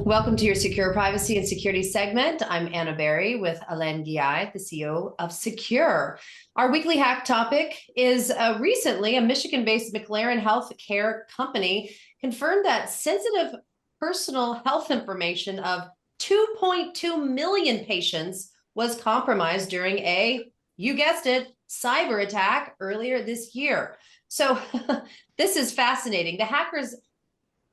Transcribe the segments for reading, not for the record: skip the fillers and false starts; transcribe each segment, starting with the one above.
Welcome to your Secure Privacy and Security segment. I'm Anna Berry with Alain Ghiai, the CEO of Sekur. Our weekly hack topic is recently a Michigan-based McLaren healthcare company confirmed that sensitive personal health information of 2.2 million patients was compromised during a, you guessed it, cyber attack earlier this year. So this is fascinating. The hackers,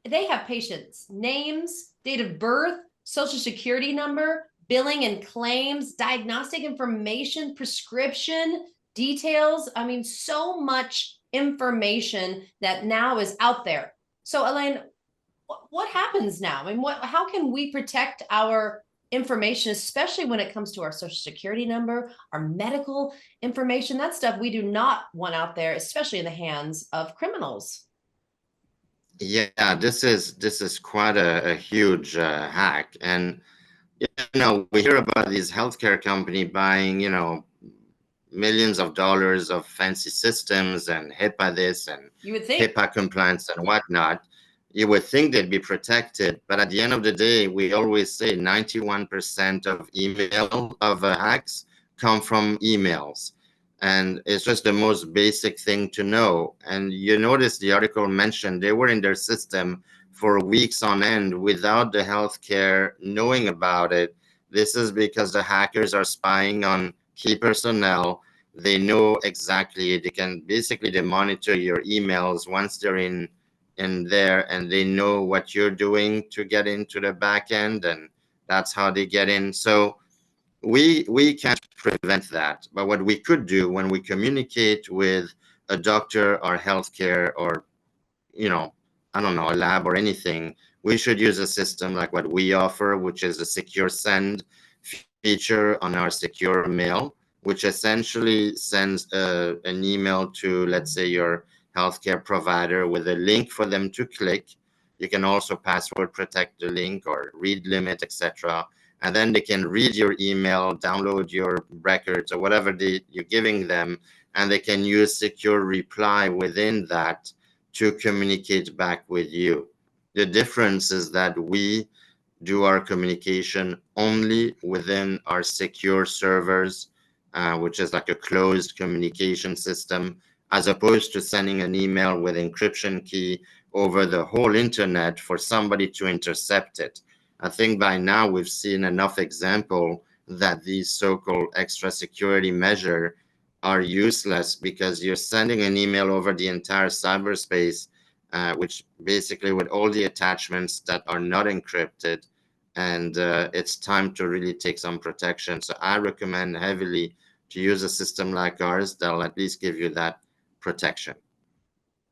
they have patients' names, date of birth, social security number, billing and claims, diagnostic information, prescription details. I mean, so much information that now is out there. So, Alain, what happens now? I mean, how can we protect our information, especially when it comes to our social security number, our medical information? That stuff we do not want out there, especially in the hands of criminals. Yeah, this is quite a huge hack, and we hear about these healthcare company buying millions of dollars of fancy systems and HIPAA this and You would think HIPAA compliance and whatnot. You would think they'd be protected, but at the end of the day, we always say 91% of hacks come from emails. And it's just the most basic thing to know. And you notice the article mentioned they were in their system for weeks on end without the healthcare knowing about it. This is because the hackers are spying on key personnel. They know exactly, they monitor your emails once they're in there, and they know what you're doing to get into the back end, and that's how they get in. So we can't prevent that, but what we could do when we communicate with a doctor or healthcare or I don't know, a lab or anything, we should use a system like what we offer, which is a secure send feature on our secure mail, which essentially sends an email to, let's say, your healthcare provider with a link for them to click. You can also password protect the link or read limit, etc. And then they can read your email, download your records or whatever you're giving them, and they can use secure reply within that to communicate back with you. The difference is that we do our communication only within our secure servers, which is like a closed communication system, as opposed to sending an email with encryption key over the whole internet for somebody to intercept it. I think by now we've seen enough example that these so-called extra security measures are useless because you're sending an email over the entire cyberspace, which basically with all the attachments that are not encrypted, and it's time to really take some protection. So I recommend heavily to use a system like ours that'll at least give you that protection.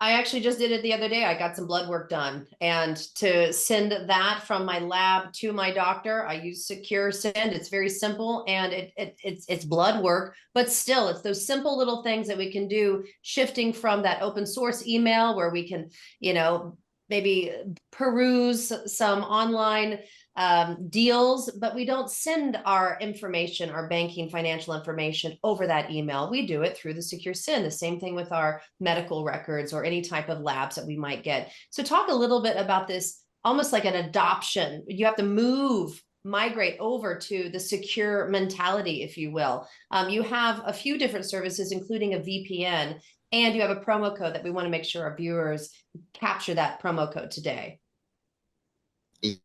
I actually just did it the other day. I got some blood work done, and to send that from my lab to my doctor, I use Secure Send. It's very simple, and it's blood work, but still, it's those simple little things that we can do, shifting from that open source email where we can, maybe peruse some online deals, but we don't send our information, our banking financial information over that email. We do it through the Secure Send. The same thing with our medical records or any type of labs that we might get. So talk a little bit about this, almost like an adoption. You have to migrate over to the secure mentality, if you will. You have a few different services, including a VPN, and you have a promo code that we want to make sure our viewers capture that promo code today.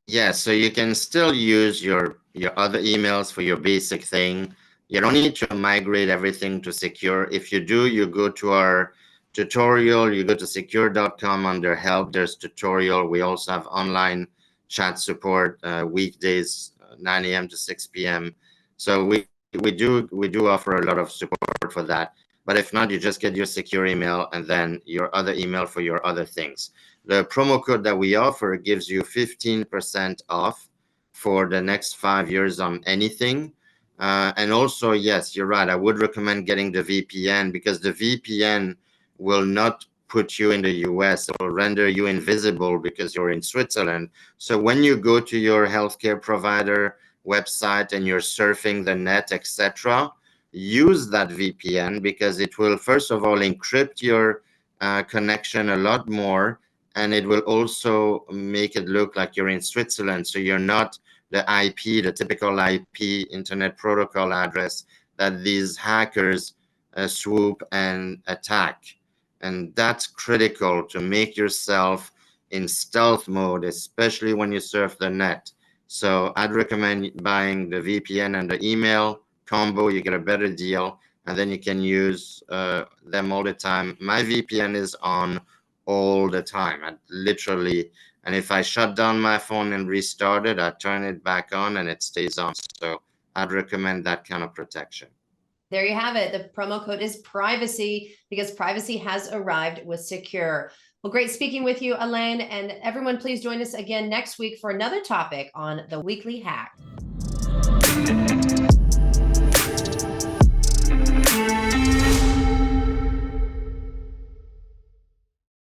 Yeah, so you can still use your other emails for your basic thing. You don't need to migrate everything to secure. If you do, you go to our tutorial, you go to secure.com under help, there's tutorial. We also have online chat support weekdays, 9 a.m. to 6 p.m. So we do offer a lot of support for that. But if not, you just get your secure email and then your other email for your other things. The promo code that we offer gives you 15% off for the next 5 years on anything. And also, yes, you're right. I would recommend getting the VPN because the VPN will not put you in the US. It will render you invisible because you're in Switzerland. So when you go to your healthcare provider website and you're surfing the net, etc., use that VPN because it will, first of all, encrypt your connection a lot more. and it will also make it look like you're in Switzerland. So you're not the IP, the typical IP, Internet Protocol address that these hackers swoop and attack. And that's critical to make yourself in stealth mode, especially when you surf the net. So I'd recommend buying the VPN and the email combo. You get a better deal, and then you can use them all the time. My VPN is on all the time. And if I shut down my phone and restart it, I turn it back on and it stays on. So I'd recommend that kind of protection. There you have it. The promo code is privacy because privacy has arrived with Sekur. Well, great speaking with you, Alain, and everyone, please join us again next week for another topic on the Weekly Hack.